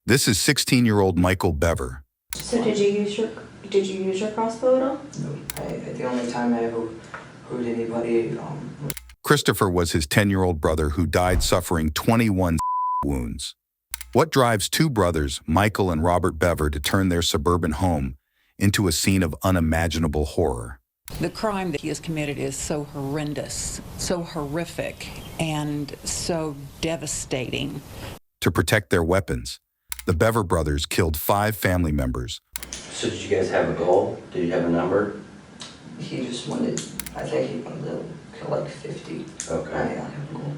This is 16-year-old Michael Bever. So did you use your crossbow at all? No. The only time I ever hurt anybody, Christopher was his 10-year-old brother who died suffering 21 wounds. What drives two brothers, Michael and Robert Bever, to turn their suburban home into a scene of unimaginable horror? The crime that he has committed is so horrendous, so horrific, and so devastating. To protect their weapons, the Bever brothers killed 5 family members. So did you guys have a goal? Did you have a number? he just wanted, I think he wanted to kill like 50. Okay. I have a goal.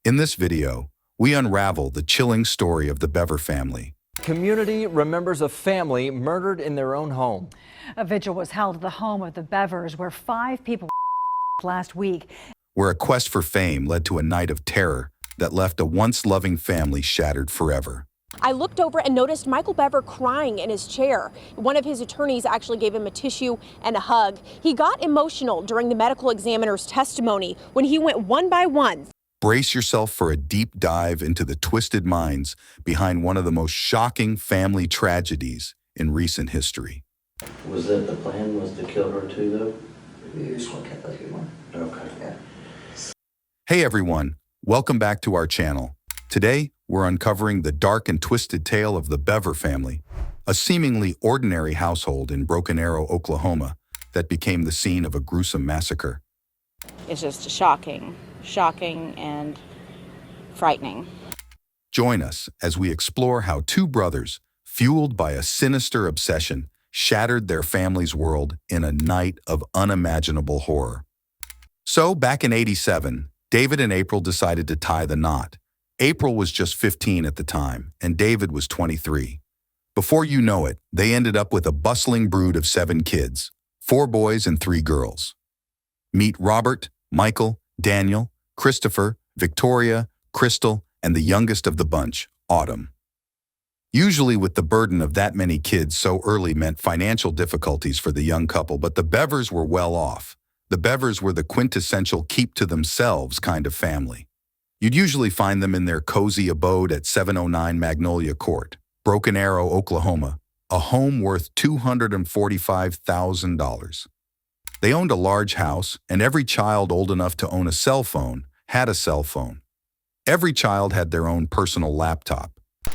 In this video, we unravel the chilling story of the Bever family. Community remembers a family murdered in their own home. A vigil was held at the home of the Bevers, where 5 people were last week. Where a quest for fame led to a night of terror that left a once loving family shattered forever. I looked over and noticed Michael Bever crying in his chair. One of his attorneys actually gave him a tissue and a hug. He got emotional during the medical examiner's testimony when he went one by one. Brace yourself for a deep dive into the twisted minds behind one of the most shocking family tragedies in recent history. Was that the plan, was to kill her too, though? We just want to get like one. Okay. Yeah. Hey everyone, welcome back to our channel. Today, we're uncovering the dark and twisted tale of the Bever family, a seemingly ordinary household in Broken Arrow, Oklahoma, that became the scene of a gruesome massacre. It's just shocking and frightening. Join us as we explore how 2 brothers, fueled by a sinister obsession, shattered their family's world in a night of unimaginable horror. So, back in '87, David and April decided to tie the knot. April was just 15 at the time, and David was 23. Before you know it, they ended up with a bustling brood of 7 kids, 4 boys and 3 girls. Meet Robert, Michael, Daniel, Christopher, Victoria, Crystal, and the youngest of the bunch, Autumn. Usually with the burden of that many kids so early meant financial difficulties for the young couple, but the Bevers were well off. The Bevers were the quintessential keep-to-themselves kind of family. You'd usually find them in their cozy abode at 709 Magnolia Court, Broken Arrow, Oklahoma, a home worth $245,000. They owned a large house, and every child old enough to own a cell phone had a cell phone. Every child had their own personal laptop. I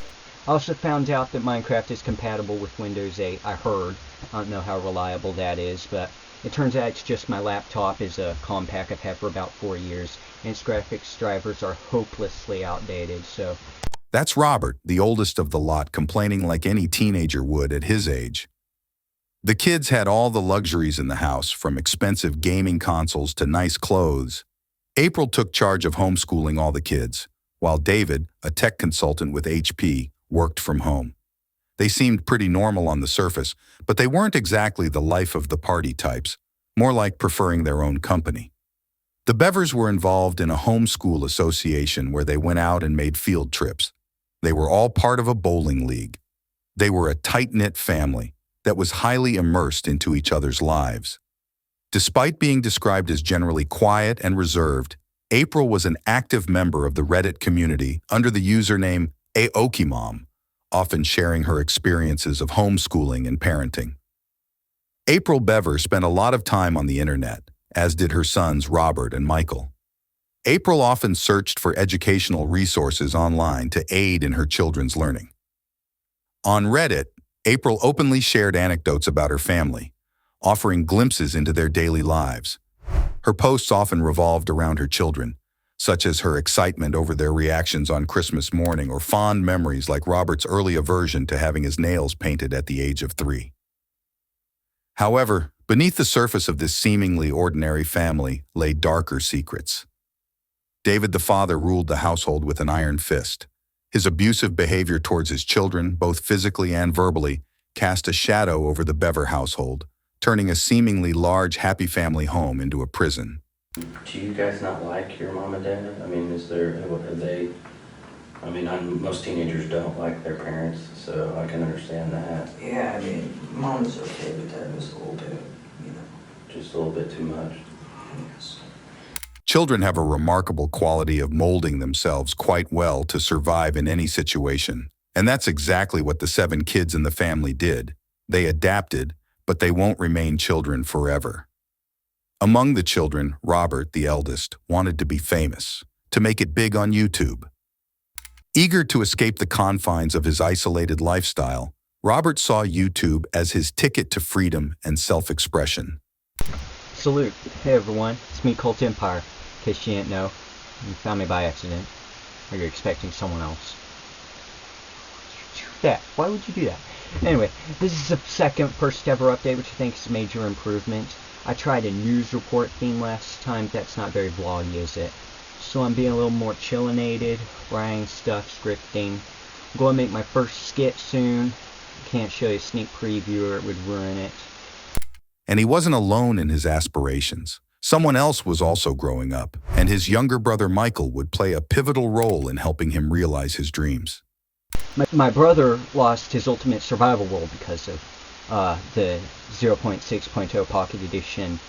also found out that Minecraft is compatible with Windows 8. I heard. I don't know how reliable that is, but it turns out it's just my laptop is a Compaq I've had for about 4 years, and its graphics drivers are hopelessly outdated, so... That's Robert, the oldest of the lot, complaining like any teenager would at his age. The kids had all the luxuries in the house, from expensive gaming consoles to nice clothes. April took charge of homeschooling all the kids, while David, a tech consultant with HP, worked from home. They seemed pretty normal on the surface, but they weren't exactly the life of the party types, more like preferring their own company. The Bevers were involved in a homeschool association where they went out and made field trips. They were all part of a bowling league. They were a tight-knit family that was highly immersed into each other's lives. Despite being described as generally quiet and reserved, April was an active member of the Reddit community under the username Aokimom, often sharing her experiences of homeschooling and parenting. April Bever spent a lot of time on the internet, as did her sons Robert and Michael. April often searched for educational resources online to aid in her children's learning. On Reddit, April openly shared anecdotes about her family, offering glimpses into their daily lives. Her posts often revolved around her children, such as her excitement over their reactions on Christmas morning or fond memories like Robert's early aversion to having his nails painted at the age of 3. However, beneath the surface of this seemingly ordinary family lay darker secrets. David the father ruled the household with an iron fist. His abusive behavior towards his children, both physically and verbally, cast a shadow over the Bever household, turning a seemingly large, happy family home into a prison. Do you guys not like your mom and dad? I mean, most teenagers don't like their parents, so I can understand that. Yeah, I mean, mom was okay, but dad was a little bit, Just a little bit too much. Yes. Children have a remarkable quality of molding themselves quite well to survive in any situation, And that's exactly what the 7 kids in the family did. They adapted, but they won't remain children forever. Among the children, Robert, the eldest, wanted to be famous, to make it big on YouTube. Eager to escape the confines of his isolated lifestyle, Robert saw YouTube as his ticket to freedom and self-expression. Salute. Hey everyone, it's me, Cult Empire. In case you didn't know, you found me by accident. Or you're expecting someone else. Why would you do that? Anyway, this is the second first ever update, which I think is a major improvement. I tried a news report theme last time. That's not very vloggy, is it? So I'm being a little more chillinated, writing stuff, scripting. I'm going to make my first skit soon. Can't show you a sneak preview or it would ruin it. And he wasn't alone in his aspirations. Someone else was also growing up, and his younger brother Michael would play a pivotal role in helping him realize his dreams. My brother lost his Ultimate Survival World because of the 0.6.0 Pocket Edition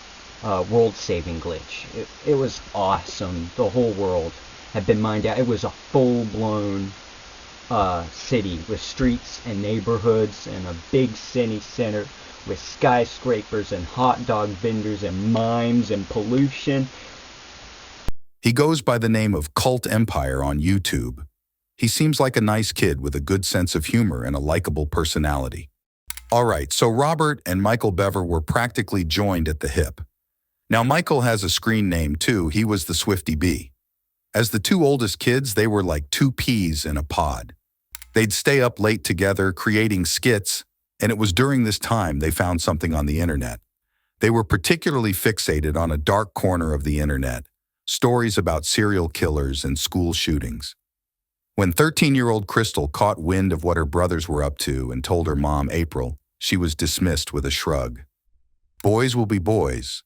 world-saving glitch. It was awesome. The whole world had been mined out. It was a full-blown city with streets and neighborhoods and a big city center with skyscrapers and hot dog vendors and mimes and pollution. He goes by the name of Cult Empire on YouTube. He seems like a nice kid with a good sense of humor and a likable personality. Alright, so Robert and Michael Bever were practically joined at the hip. Now Michael has a screen name too. He was the Swifty Bee. As the 2 oldest kids, they were like 2 peas in a pod. They'd stay up late together creating skits, and it was during this time they found something on the internet. They were particularly fixated on a dark corner of the internet, stories about serial killers and school shootings. When 13-year-old Crystal caught wind of what her brothers were up to and told her mom, April, she was dismissed with a shrug. Boys will be boys.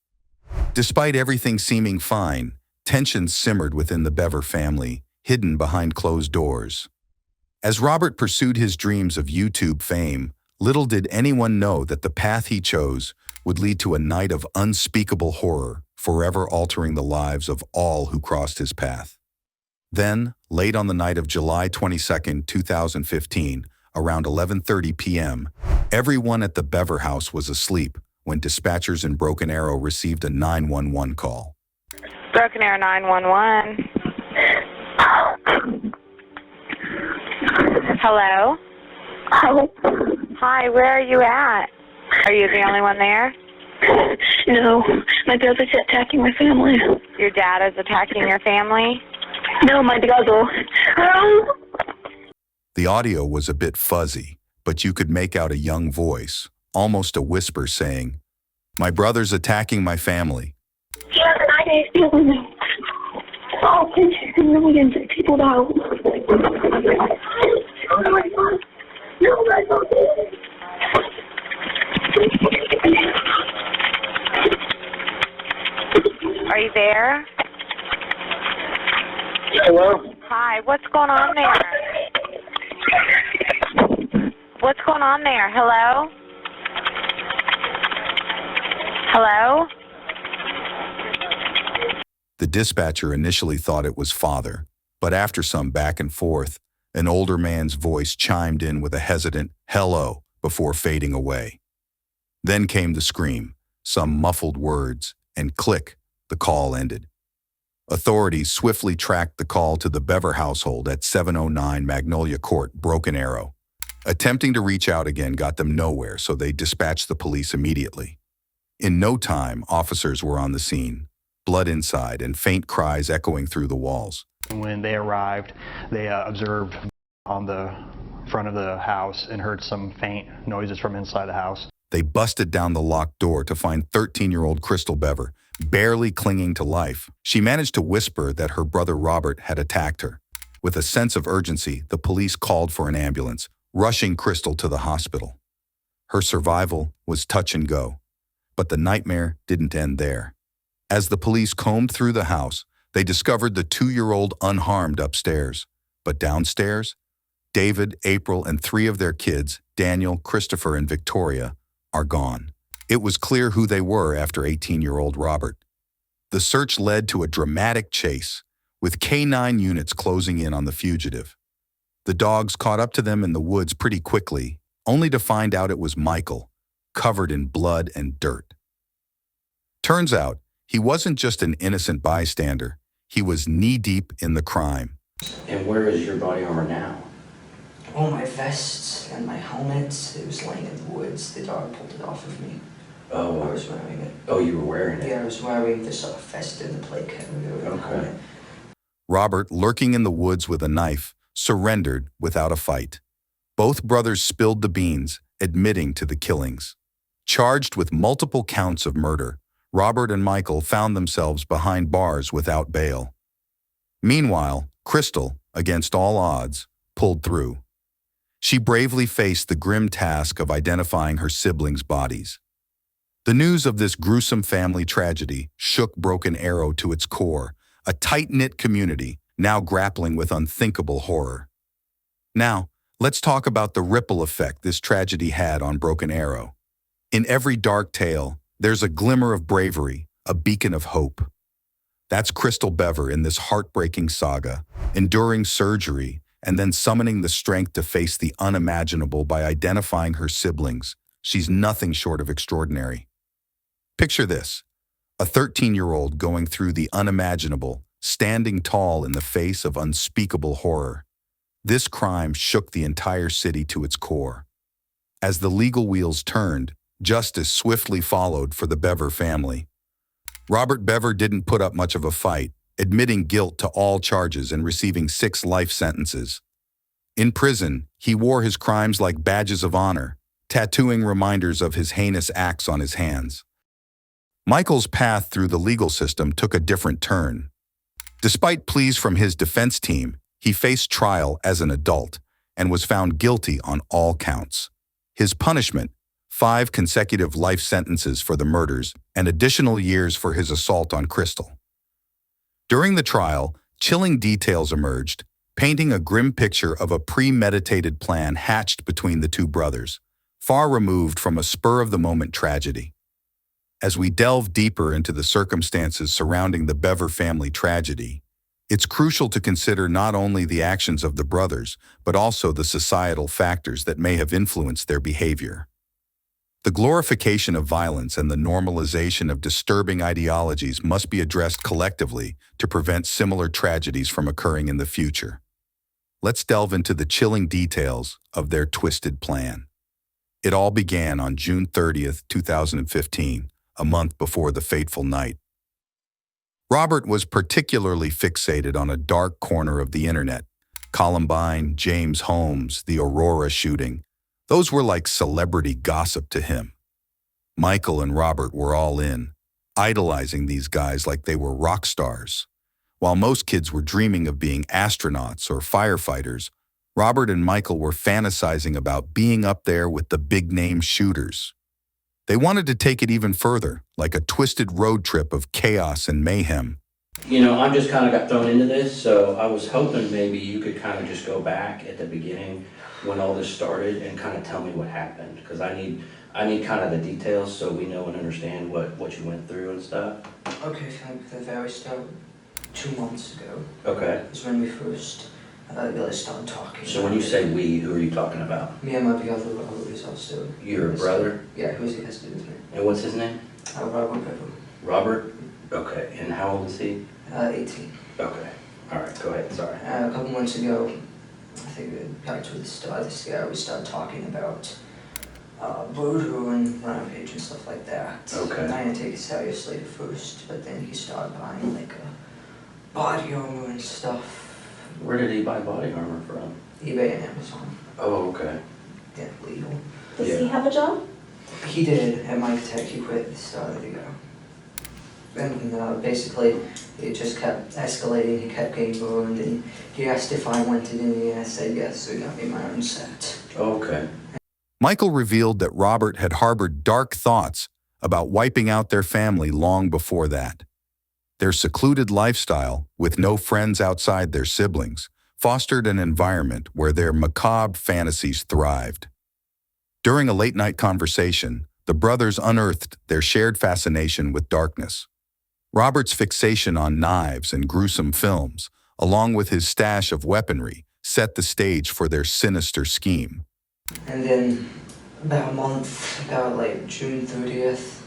Despite everything seeming fine, tensions simmered within the Bever family, hidden behind closed doors. As Robert pursued his dreams of YouTube fame, little did anyone know that the path he chose would lead to a night of unspeakable horror, forever altering the lives of all who crossed his path. Then, late on the night of July 22, 2015, around 11:30 p.m., everyone at the Bever house was asleep when dispatchers in Broken Arrow received a 911 call. Broken Arrow 911. Hello? Hi, where are you at? Are you the only one there? No, my brother's attacking my family. Your dad is attacking your family? No, my brother. The audio was a bit fuzzy, but you could make out a young voice, almost a whisper saying, "My brother's attacking my family." Yeah, I didn't feel me. Oh, millions of people now. Oh my God. No, my God. Are you there? Hello? Hi, what's going on there? What's going on there? Hello? Hello? The dispatcher initially thought it was father, but after some back and forth, an older man's voice chimed in with a hesitant hello before fading away. Then came the scream, some muffled words, and click, the call ended. Authorities swiftly tracked the call to the Bever household at 709 Magnolia Court, Broken Arrow. Attempting to reach out again got them nowhere, so they dispatched the police immediately. In no time, officers were on the scene, blood inside and faint cries echoing through the walls. When they arrived, they observed on the front of the house and heard some faint noises from inside the house. They busted down the locked door to find 13-year-old Crystal Bever, barely clinging to life. She managed to whisper that her brother Robert had attacked her. With a sense of urgency, the police called for an ambulance, rushing Crystal to the hospital. Her survival was touch and go, but the nightmare didn't end there. As the police combed through the house, they discovered the 2-year-old unharmed upstairs. But downstairs, David, April, and 3 of their kids, Daniel, Christopher, and Victoria, are gone. It was clear who they were after 18-year-old Robert. The search led to a dramatic chase, with K-9 units closing in on the fugitive. The dogs caught up to them in the woods pretty quickly, only to find out it was Michael, covered in blood and dirt. Turns out, he wasn't just an innocent bystander. He was knee-deep in the crime. And where is your body armor now? All my vests and my helmet, it was laying in the woods. The dog pulled it off of me. Oh, I was wearing it. Oh, you were wearing it? Yeah, I was wearing this vest and the plate carrier and the helmet. Robert, lurking in the woods with a knife, surrendered without a fight. Both brothers spilled the beans, admitting to the killings. Charged with multiple counts of murder, Robert and Michael found themselves behind bars without bail. Meanwhile, Crystal, against all odds, pulled through. She bravely faced the grim task of identifying her siblings' bodies. The news of this gruesome family tragedy shook Broken Arrow to its core, a tight-knit community now grappling with unthinkable horror. Now, let's talk about the ripple effect this tragedy had on Broken Arrow. In every dark tale, there's a glimmer of bravery, a beacon of hope. That's Crystal Bever in this heartbreaking saga, enduring surgery and then summoning the strength to face the unimaginable by identifying her siblings. She's nothing short of extraordinary. Picture this, a 13-year-old going through the unimaginable, standing tall in the face of unspeakable horror. This crime shook the entire city to its core. As the legal wheels turned, justice swiftly followed for the Bever family. Robert Bever didn't put up much of a fight, admitting guilt to all charges and receiving 6 life sentences. In prison, he wore his crimes like badges of honor, tattooing reminders of his heinous acts on his hands. Michael's path through the legal system took a different turn. Despite pleas from his defense team, he faced trial as an adult and was found guilty on all counts. His punishment, 5 consecutive life sentences for the murders and additional years for his assault on Crystal. During the trial, chilling details emerged, painting a grim picture of a premeditated plan hatched between the two brothers, far removed from a spur-of-the-moment tragedy. As we delve deeper into the circumstances surrounding the Bever family tragedy, it's crucial to consider not only the actions of the brothers, but also the societal factors that may have influenced their behavior. The glorification of violence and the normalization of disturbing ideologies must be addressed collectively to prevent similar tragedies from occurring in the future. Let's delve into the chilling details of their twisted plan. It all began on June 30th, 2015, a month before the fateful night. Robert was particularly fixated on a dark corner of the internet. Columbine, James Holmes, the Aurora shooting. Those were like celebrity gossip to him. Michael and Robert were all in, idolizing these guys like they were rock stars. While most kids were dreaming of being astronauts or firefighters, Robert and Michael were fantasizing about being up there with the big-name shooters. They wanted to take it even further, like a twisted road trip of chaos and mayhem. You know, I just kind of got thrown into this, so I was hoping maybe you could kind of just go back at the beginning when all this started and kind of tell me what happened, because I need kind of the details so we know and understand what you went through and stuff. Okay, from the very start, 2 months ago. Okay. Is when we first really started talking. So when you say we, who are you talking about? Me and my brother, Robert, is also. Your brother? Yeah, who's he has to do with me. And what's his name? Robert Bever. Robert? Okay. And how old is he? 18. Okay. All right, go ahead, sorry. A couple months ago, I think back to the start of this year, we started talking about voodoo and rampage and stuff like that. Okay. I didn't take it seriously at first, but then he started buying like a body armor and stuff. Where did he buy body armor from? eBay and Amazon. Oh, okay. Yeah, legal. Does he have a job? He did at Mike Tech. He quit at the start of the year. And basically, it just kept escalating. He kept getting burned, and he asked if I wanted any, and I said yes, so he got me my own set. Okay. Michael revealed that Robert had harbored dark thoughts about wiping out their family long before that. Their secluded lifestyle, with no friends outside their siblings, fostered an environment where their macabre fantasies thrived. During a late-night conversation, the brothers unearthed their shared fascination with darkness. Robert's fixation on knives and gruesome films, along with his stash of weaponry, set the stage for their sinister scheme. And then about a month, about like June 30th,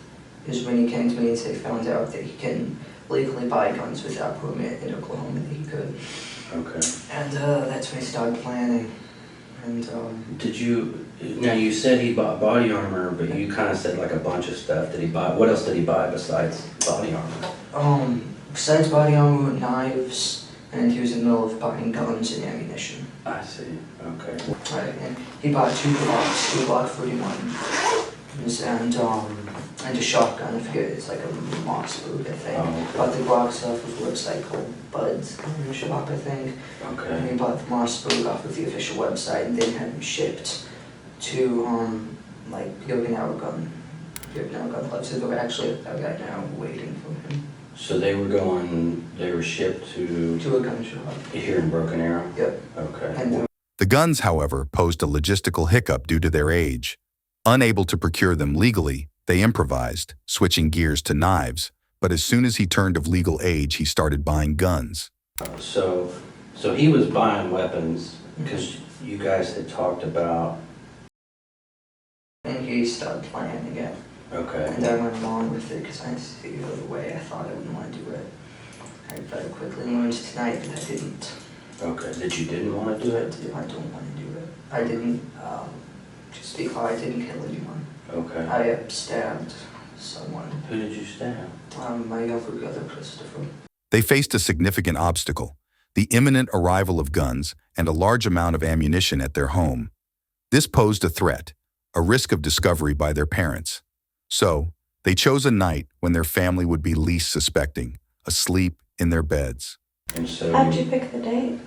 is when he came to me and said he found out that he can legally buy guns without permit in Oklahoma, that he could. Okay. And that's when he started planning. And now you said he bought body armor, but you kind of said like a bunch of stuff. Did he buy, what else did he buy besides body armor? Besides body armor, knives, and he was in the middle of buying guns and ammunition. I see, okay. Right, and he bought two Glock 41s, and a shotgun, I forget, it's like a Mossberg, I think. Oh, okay. Bought the Glock stuff with a website called Bud's Gun Shop, I think. Okay. And he bought the Mossberg off of the official website and then had them shipped to, like, Okinawa gun clubs. So they're actually a guy now waiting for him. So they were shipped to a gun shop. Here in Broken Arrow? Yep. Okay. And The guns, however, posed a logistical hiccup due to their age. Unable to procure them legally, they improvised, switching gears to knives, but as soon as he turned of legal age, he started buying guns. So he was buying weapons because you guys had talked about... And he started planning it. Okay. And I went along with it because I didn't see the other way. I thought I wouldn't want to do it. I very quickly learned tonight that I didn't. Okay, that you didn't want to do it? I don't want to do it. I didn't, just because I didn't kill anyone. Okay. I stabbed someone. Who did you stab? My younger brother, Christopher. They faced a significant obstacle, the imminent arrival of guns and a large amount of ammunition at their home. This posed a threat, a risk of discovery by their parents. So, they chose a night when their family would be least suspecting, asleep in their beds. And so How'd you pick the date?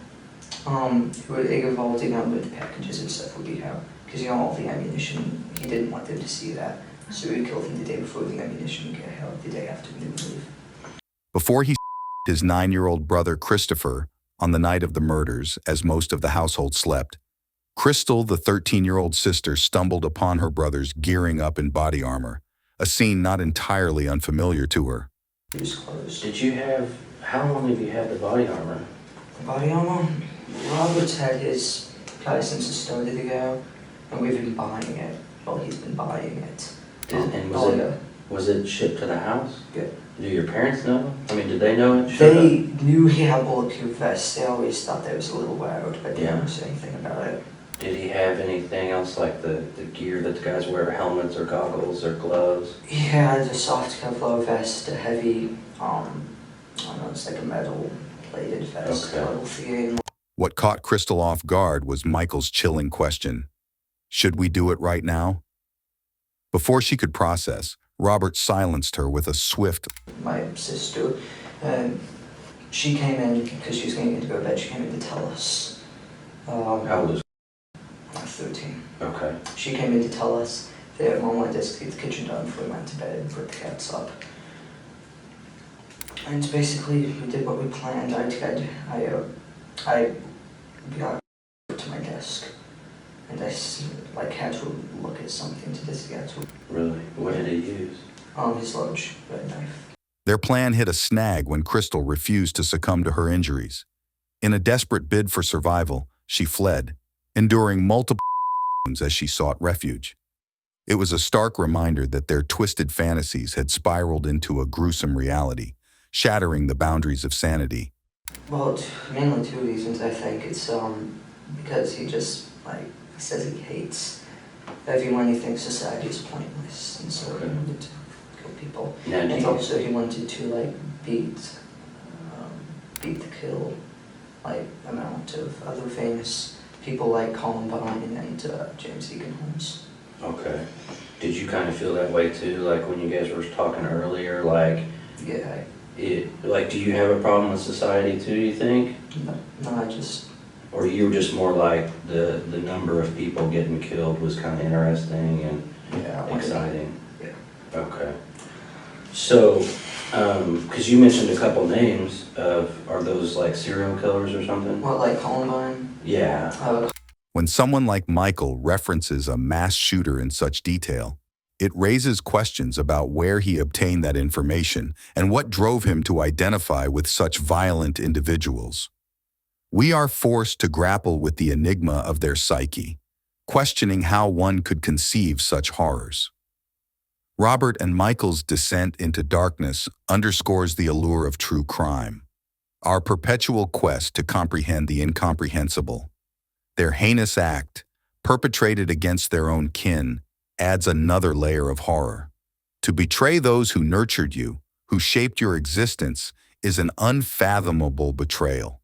It involved with the packages and stuff we have. Because, all the ammunition, he didn't want them to see that. So we killed him the day before the ammunition got held, the day after we didn't leave. Before he his 9-year-old brother Christopher on the night of the murders, as most of the household slept, Crystal, the 13-year-old sister, stumbled upon her brothers gearing up in body armor, a scene not entirely unfamiliar to her. He was close. How long have you had the body armor? The body armor? Robert's had his probably since it started to go, and we've been buying it. Well, he's been buying it. And was it shipped to the house? Yeah. Do your parents know? I mean, did they know it? They knew he had bulletproof vests. They always thought that was a little loud, but they didn't say anything about it. Did he have anything else like the gear that the guys wear, helmets or goggles or gloves? He had a soft Kevlar vest, a heavy, I don't know, it's like a metal plated vest, metal thing. What caught Crystal off guard was Michael's chilling question. Should we do it right now? Before she could process, Robert silenced her with a swift, My sister, she came in because she was getting to go to bed. She came in to tell us. How old is 13. Okay. She came in to tell us that Mom wanted us to get the kitchen done before we went to bed and put the cats up. And basically, we did what we planned. I got to my desk, and I had to look at something to this guy. Really? What did he use? His large red knife. Their plan hit a snag when Crystal refused to succumb to her injuries. In a desperate bid for survival, she fled, enduring multiple wounds as she sought refuge. It was a stark reminder that their twisted fantasies had spiraled into a gruesome reality, shattering the boundaries of sanity. Well, mainly two reasons, I think. It's because he just, says he hates everyone. He thinks society is pointless, and so he wanted to kill people. And also he wanted to, beat the kill, amount of other famous people like Columbine and James Egan Holmes. Okay. Did you kind of feel that way too, when you guys were talking earlier, Yeah. do you have a problem with society too, you think? No, I just... Or you were just more the number of people getting killed was kind of interesting and exciting? Yeah. Okay. So, because you mentioned a couple names are those serial killers or something? What, like Columbine? Yeah. When someone like Michael references a mass shooter in such detail, it raises questions about where he obtained that information and what drove him to identify with such violent individuals. We are forced to grapple with the enigma of their psyche, questioning how one could conceive such horrors. Robert and Michael's descent into darkness underscores the allure of true crime, our perpetual quest to comprehend the incomprehensible. Their heinous act, perpetrated against their own kin, adds another layer of horror. To betray those who nurtured you, who shaped your existence, is an unfathomable betrayal.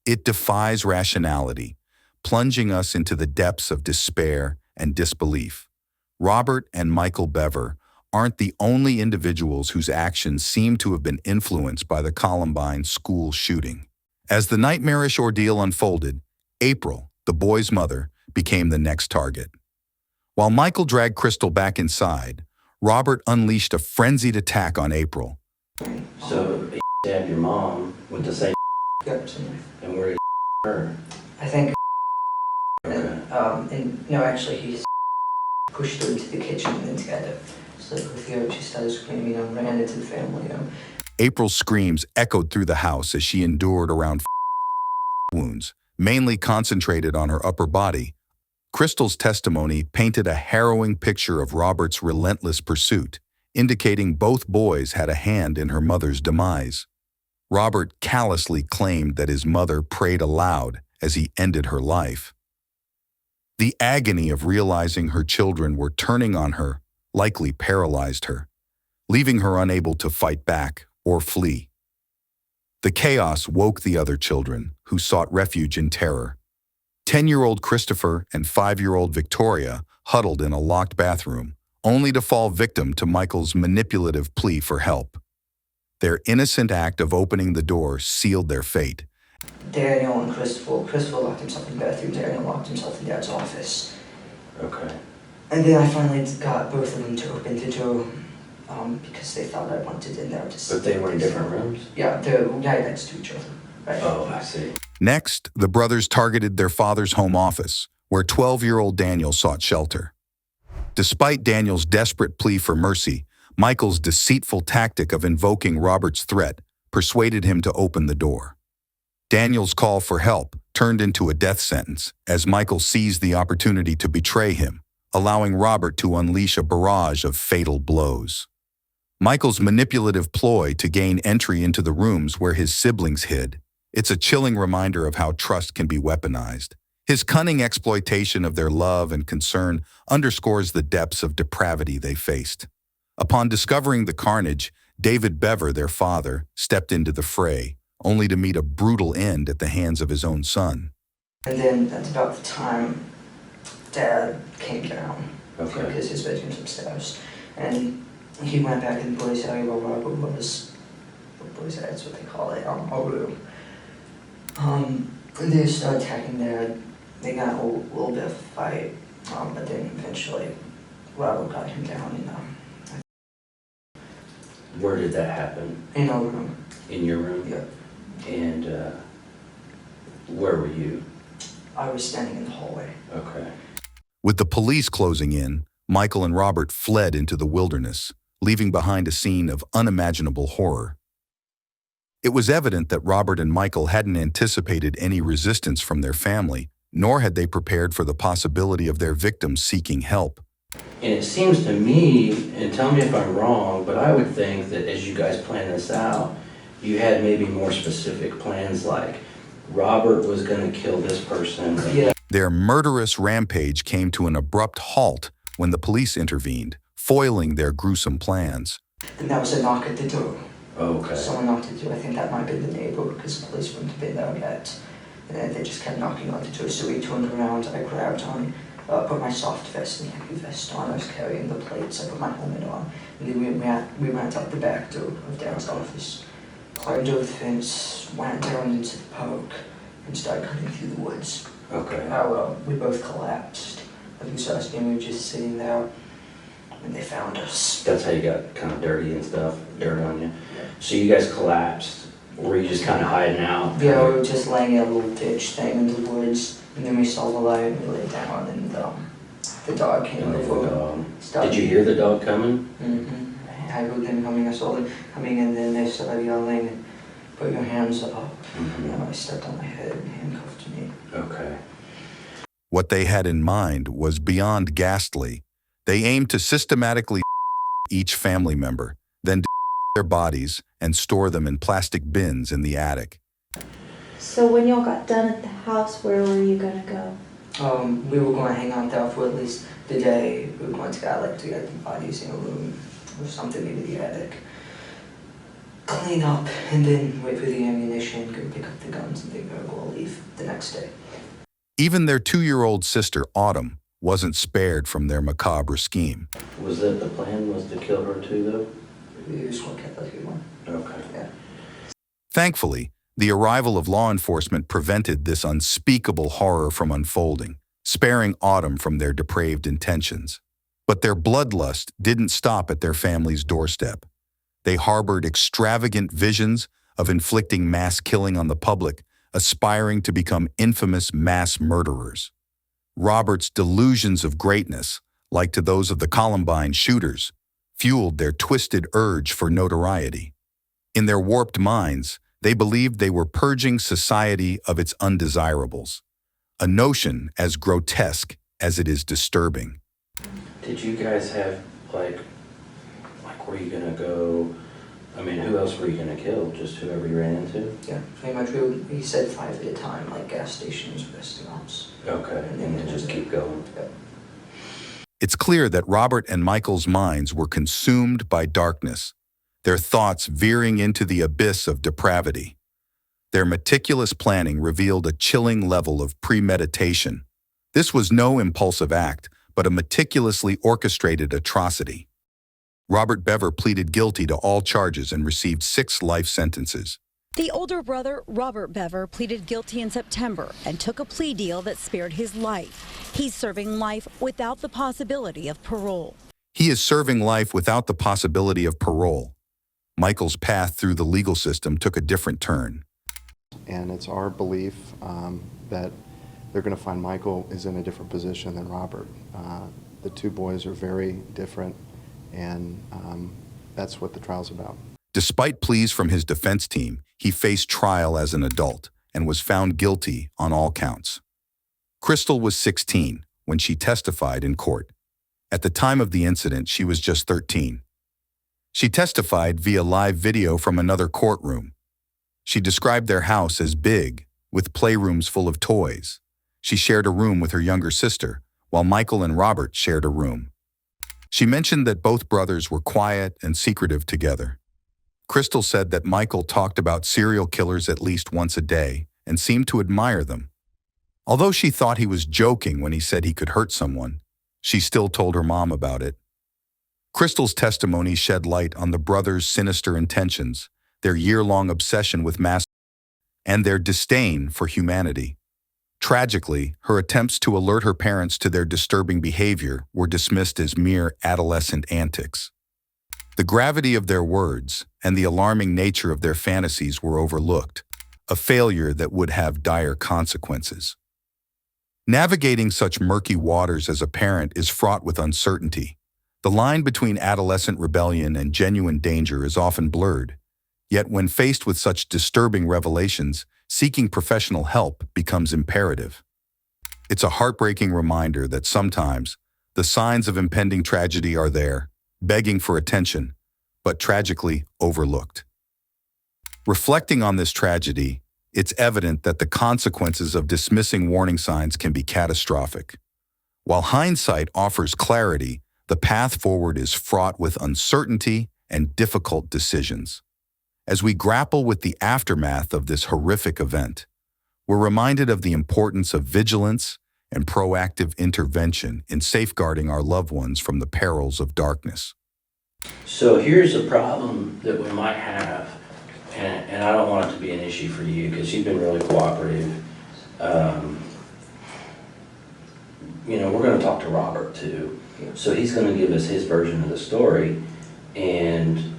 It defies rationality, plunging us into the depths of despair and disbelief. Robert and Michael Bever aren't the only individuals whose actions seem to have been influenced by the Columbine school shooting. As the nightmarish ordeal unfolded, April, the boy's mother, became the next target. While Michael dragged Crystal back inside, Robert unleashed a frenzied attack on April. So, he stabbed your mom with the same Yep. and where did her? I think, Okay. no, actually, he pushed her into the kitchen and then together. So with her, she started screaming and ran into the family. April's screams echoed through the house as she endured around wounds, mainly concentrated on her upper body. Crystal's testimony painted a harrowing picture of Robert's relentless pursuit, indicating both boys had a hand in her mother's demise. Robert callously claimed that his mother prayed aloud as he ended her life. The agony of realizing her children were turning on her likely paralyzed her, leaving her unable to fight back or flee. The chaos woke the other children, who sought refuge in terror. 10-year-old Christopher and 5-year-old Victoria huddled in a locked bathroom, only to fall victim to Michael's manipulative plea for help. Their innocent act of opening the door sealed their fate. Daniel and Christopher locked himself in the bathroom. Daniel locked himself in Dad's office. Okay. And then I finally got both of them to open the door because they thought I wanted in there. But they were in different rooms? Yeah, they're right next to each other. Right? Oh, I see. Next, the brothers targeted their father's home office, where 12-year-old Daniel sought shelter. Despite Daniel's desperate plea for mercy, Michael's deceitful tactic of invoking Robert's threat persuaded him to open the door. Daniel's call for help turned into a death sentence as Michael seized the opportunity to betray him, allowing Robert to unleash a barrage of fatal blows. Michael's manipulative ploy to gain entry into the rooms where his siblings hid. It's a chilling reminder of how trust can be weaponized. His cunning exploitation of their love and concern underscores the depths of depravity they faced. Upon discovering the carnage, David Bever, their father, stepped into the fray, only to meet a brutal end at the hands of his own son. And then that's about the time Dad came down. Okay. Because his bedroom's upstairs. And he went back in the boys' area where Robert was. The boys' area, that's what they call it, our room. They started attacking Dad. They got a little bit of a fight, but then eventually Robert got him down Where did that happen? in our room. In your room? Yeah. And where were you? I was standing in the hallway. Okay. With the police closing in, Michael and Robert fled into the wilderness, leaving behind a scene of unimaginable horror. It was evident that Robert and Michael hadn't anticipated any resistance from their family, nor had they prepared for the possibility of their victims seeking help. And it seems to me, and tell me if I'm wrong, but I would think that as you guys planned this out, you had maybe more specific plans, like Robert was going to kill this person. Yeah. Their murderous rampage came to an abrupt halt when the police intervened, foiling their gruesome plans. And that was a knock at the door. Okay. Someone knocked at the door. I think that might have been the neighbor because the police wouldn't have been there yet. And then they just kept knocking on the door. So we turned around. I grabbed on, put my soft vest and heavy vest on. I was carrying the plates. I put my helmet on. And then we went out the back door of Dad's office, climbed over the fence, went down into the park, and started cutting through the woods. Okay. We both collapsed. I think so. We were just sitting there, and they found us. That's how you got kind of dirty and stuff, dirt on you. So you guys collapsed. Were you just kind of hiding out? Yeah, we were just laying in a little ditch thing in the woods, and then we saw the light and we laid down, and the dog came over. Did you hear the dog coming? Mm-hmm. I heard them coming. I saw them coming, and then they started yelling and put your hands up. I stepped on my head and handcuffed me. Okay. What they had in mind was beyond ghastly. They aimed to systematically each family member, then their bodies and store them in plastic bins in the attic. So when y'all got done at the house, where were you gonna go? We were going to hang out there for at least the day. We were going to get the bodies in a room or something, maybe the attic. Clean up and then wait for the ammunition, go pick up the guns, and then go leave the next day. Even their 2-year-old sister, Autumn, wasn't spared from their macabre scheme. Was that the plan, was to kill her too, though? We just want to get that one. Okay. Yeah. Thankfully, the arrival of law enforcement prevented this unspeakable horror from unfolding, sparing Autumn from their depraved intentions. But their bloodlust didn't stop at their family's doorstep. They harbored extravagant visions of inflicting mass killing on the public, aspiring to become infamous mass murderers. Robert's delusions of greatness, like to those of the Columbine shooters, fueled their twisted urge for notoriety. In their warped minds, they believed they were purging society of its undesirables, a notion as grotesque as it is disturbing. Did you guys have, like, were you gonna go, I mean, who else were you gonna kill? Just whoever you ran into? Yeah, pretty much. We said 5 at a time, like gas stations, restaurants. Okay, and then just keep going. Yep. It's clear that Robert and Michael's minds were consumed by darkness, their thoughts veering into the abyss of depravity. Their meticulous planning revealed a chilling level of premeditation. This was no impulsive act, but a meticulously orchestrated atrocity. Robert Bever pleaded guilty to all charges and received 6 life sentences. The older brother, Robert Bever, pleaded guilty in September and took a plea deal that spared his life. He's serving life without the possibility of parole. He is serving life without the possibility of parole. Michael's path through the legal system took a different turn. And it's our belief that they're going to find Michael is in a different position than Robert. The 2 boys are very different, and that's what the trial's about. Despite pleas from his defense team, he faced trial as an adult and was found guilty on all counts. Crystal was 16 when she testified in court. At the time of the incident, she was just 13. She testified via live video from another courtroom. She described their house as big, with playrooms full of toys. She shared a room with her younger sister, while Michael and Robert shared a room. She mentioned that both brothers were quiet and secretive together. Crystal said that Michael talked about serial killers at least once a day and seemed to admire them. Although she thought he was joking when he said he could hurt someone, she still told her mom about it. Crystal's testimony shed light on the brothers' sinister intentions, their year-long obsession with mass, and their disdain for humanity. Tragically, her attempts to alert her parents to their disturbing behavior were dismissed as mere adolescent antics. The gravity of their words and the alarming nature of their fantasies were overlooked, a failure that would have dire consequences. Navigating such murky waters as a parent is fraught with uncertainty. The line between adolescent rebellion and genuine danger is often blurred. Yet when faced with such disturbing revelations, seeking professional help becomes imperative. It's a heartbreaking reminder that sometimes the signs of impending tragedy are there, begging for attention, but tragically overlooked. Reflecting on this tragedy, it's evident that the consequences of dismissing warning signs can be catastrophic. While hindsight offers clarity, the path forward is fraught with uncertainty and difficult decisions. As we grapple with the aftermath of this horrific event, we're reminded of the importance of vigilance and proactive intervention in safeguarding our loved ones from the perils of darkness. So here's a problem that we might have, and I don't want it to be an issue for you because you've been really cooperative. We're going to talk to Robert too. So he's going to give us his version of the story, and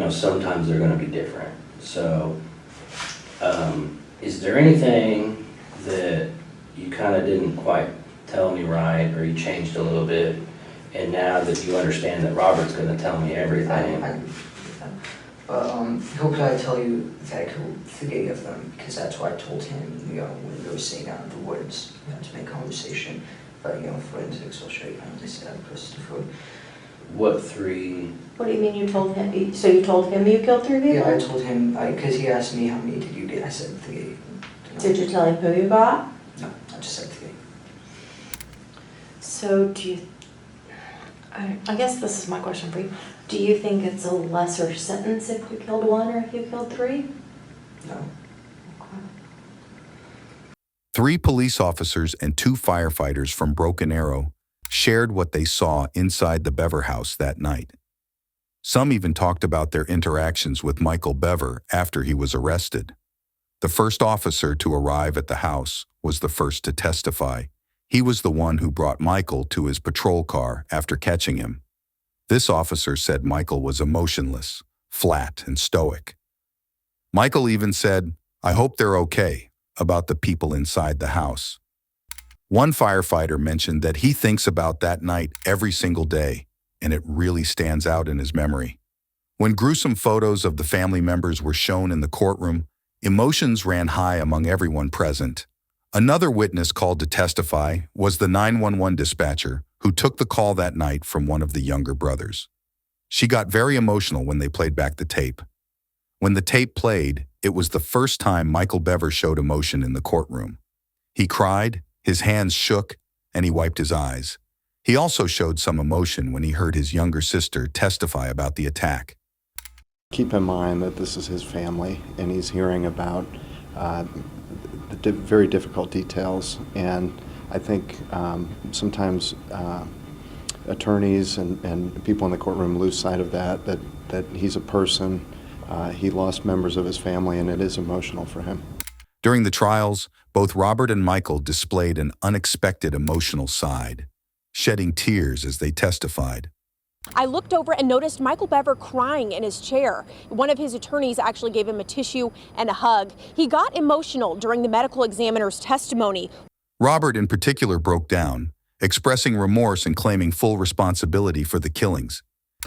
sometimes they're going to be different. So is there anything that you kind of didn't quite tell me right, or you changed a little bit, and now that you understand that Robert's going to tell me everything? But he'll probably tell you that I killed 3 of them, because that's what I told him, when we were sitting out in the woods, to make conversation. But, forensics will show you how they said Christopher. What 3? What do you mean you told him? So you told him you killed 3 people? Yeah, I told him, because he asked me how many did you get, I said 3. Did you tell him who you got? No, I just said 3. So do you, I guess this is my question for you. Do you think it's a lesser sentence if you killed 1 or if you killed 3? No. 3 police officers and 2 firefighters from Broken Arrow shared what they saw inside the Bever house that night. Some even talked about their interactions with Michael Bever after he was arrested. The first officer to arrive at the house was the first to testify. He was the one who brought Michael to his patrol car after catching him. This officer said Michael was emotionless, flat, and stoic. Michael even said, "I hope they're okay," about the people inside the house. One firefighter mentioned that he thinks about that night every single day, and it really stands out in his memory. When gruesome photos of the family members were shown in the courtroom, emotions ran high among everyone present. Another witness called to testify was the 911 dispatcher who took the call that night from one of the younger brothers. She got very emotional when they played back the tape. When the tape played, it was the first time Michael Bever showed emotion in the courtroom. He cried, his hands shook, and he wiped his eyes. He also showed some emotion when he heard his younger sister testify about the attack. Keep in mind that this is his family, and he's hearing about the very difficult details, and I think sometimes attorneys and people in the courtroom lose sight of that he's a person. He lost members of his family, and it is emotional for him. During the trials, both Robert and Michael displayed an unexpected emotional side, shedding tears as they testified. I looked over and noticed Michael Bever crying in his chair. One of his attorneys actually gave him a tissue and a hug. He got emotional during the medical examiner's testimony. Robert in particular broke down, expressing remorse and claiming full responsibility for the killings.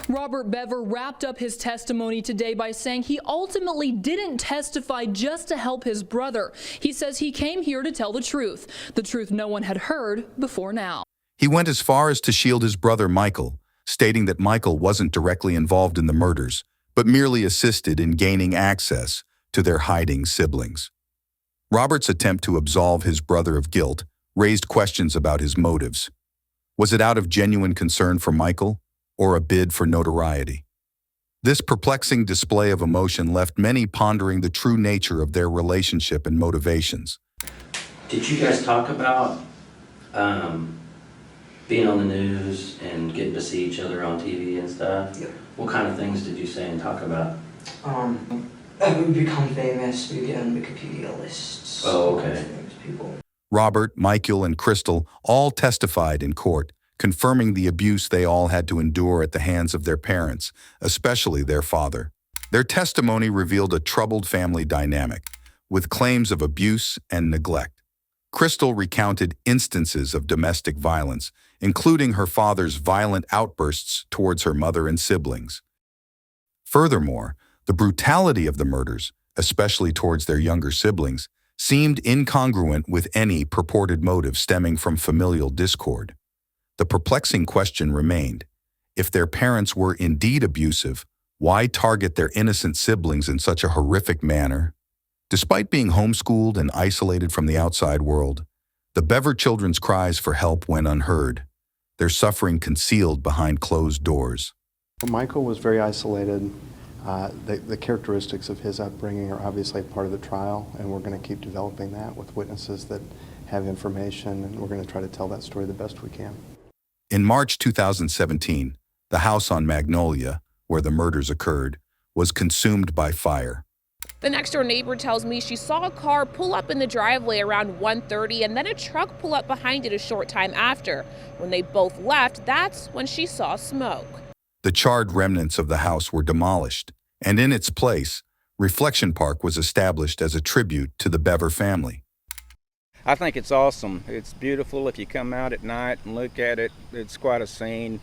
Robert Bever wrapped up his testimony today by saying he ultimately didn't testify just to help his brother. He says he came here to tell the truth no one had heard before now. He went as far as to shield his brother Michael, stating that Michael wasn't directly involved in the murders, but merely assisted in gaining access to their hiding siblings. Robert's attempt to absolve his brother of guilt raised questions about his motives. Was it out of genuine concern for Michael, or a bid for notoriety? This perplexing display of emotion left many pondering the true nature of their relationship and motivations. Did you guys talk about being on the news and getting to see each other on TV and stuff? Yeah. What kind of things did you say and talk about? We become famous, we get on Wikipedia lists. Oh, okay. Famous people. Robert, Michael, and Crystal all testified in court, confirming the abuse they all had to endure at the hands of their parents, especially their father. Their testimony revealed a troubled family dynamic, with claims of abuse and neglect. Crystal recounted instances of domestic violence, including her father's violent outbursts towards her mother and siblings. Furthermore, the brutality of the murders, especially towards their younger siblings, seemed incongruent with any purported motive stemming from familial discord. The perplexing question remained: if their parents were indeed abusive, why target their innocent siblings in such a horrific manner? Despite being homeschooled and isolated from the outside world, the Bever children's cries for help went unheard, their suffering concealed behind closed doors. Michael was very isolated. The characteristics of his upbringing are obviously a part of the trial, and we're going to keep developing that with witnesses that have information, and we're going to try to tell that story the best we can. In March 2017, the house on Magnolia, where the murders occurred, was consumed by fire. The next-door neighbor tells me she saw a car pull up in the driveway around 1:30 and then a truck pull up behind it a short time after. When they both left, that's when she saw smoke. The charred remnants of the house were demolished, and in its place, Reflection Park was established as a tribute to the Bever family. I think it's awesome. It's beautiful. If you come out at night and look at it, it's quite a scene,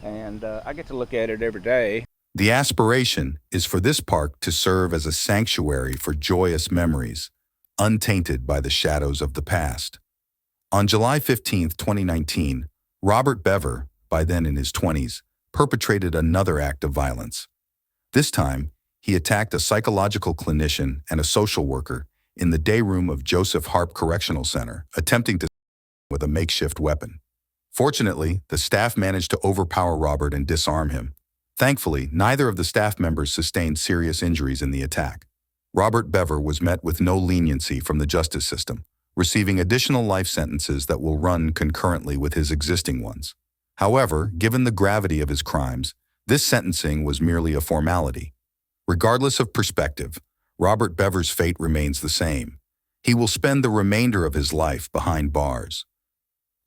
and I get to look at it every day. The aspiration is for this park to serve as a sanctuary for joyous memories, untainted by the shadows of the past. On July 15, 2019, Robert Bever, by then in his 20s, perpetrated another act of violence. This time, he attacked a psychological clinician and a social worker in the day room of Joseph Harp Correctional Center, attempting to with a makeshift weapon. Fortunately, the staff managed to overpower Robert and disarm him. Thankfully, neither of the staff members sustained serious injuries in the attack. Robert Bever was met with no leniency from the justice system, receiving additional life sentences that will run concurrently with his existing ones. However, given the gravity of his crimes, this sentencing was merely a formality. Regardless of perspective, Robert Bever's fate remains the same. He will spend the remainder of his life behind bars.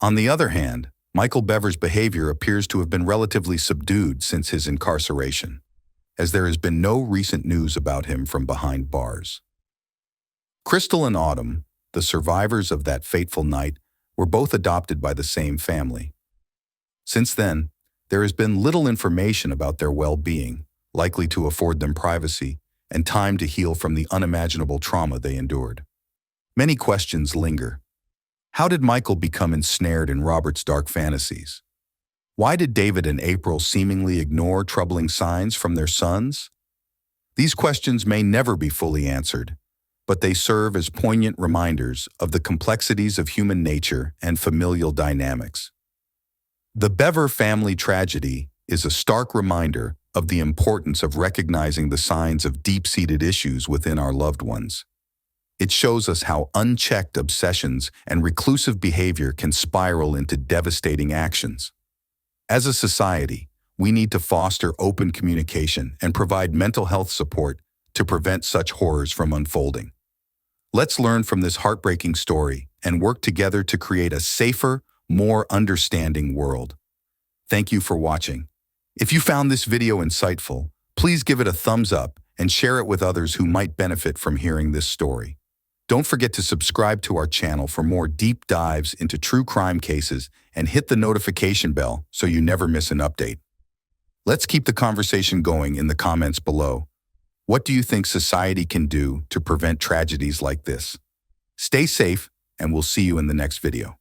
On the other hand, Michael Bever's behavior appears to have been relatively subdued since his incarceration, as there has been no recent news about him from behind bars. Crystal and Autumn, the survivors of that fateful night, were both adopted by the same family. Since then, there has been little information about their well-being, likely to afford them privacy and time to heal from the unimaginable trauma they endured. Many questions linger. How did Michael become ensnared in Robert's dark fantasies? Why did David and April seemingly ignore troubling signs from their sons? These questions may never be fully answered, but they serve as poignant reminders of the complexities of human nature and familial dynamics. The Bever family tragedy is a stark reminder of the importance of recognizing the signs of deep-seated issues within our loved ones. It shows us how unchecked obsessions and reclusive behavior can spiral into devastating actions. As a society, we need to foster open communication and provide mental health support to prevent such horrors from unfolding. Let's learn from this heartbreaking story and work together to create a safer, more understanding world. Thank you for watching. If you found this video insightful, please give it a thumbs up and share it with others who might benefit from hearing this story. Don't forget to subscribe to our channel for more deep dives into true crime cases and hit the notification bell so you never miss an update. Let's keep the conversation going in the comments below. What do you think society can do to prevent tragedies like this? Stay safe, and we'll see you in the next video.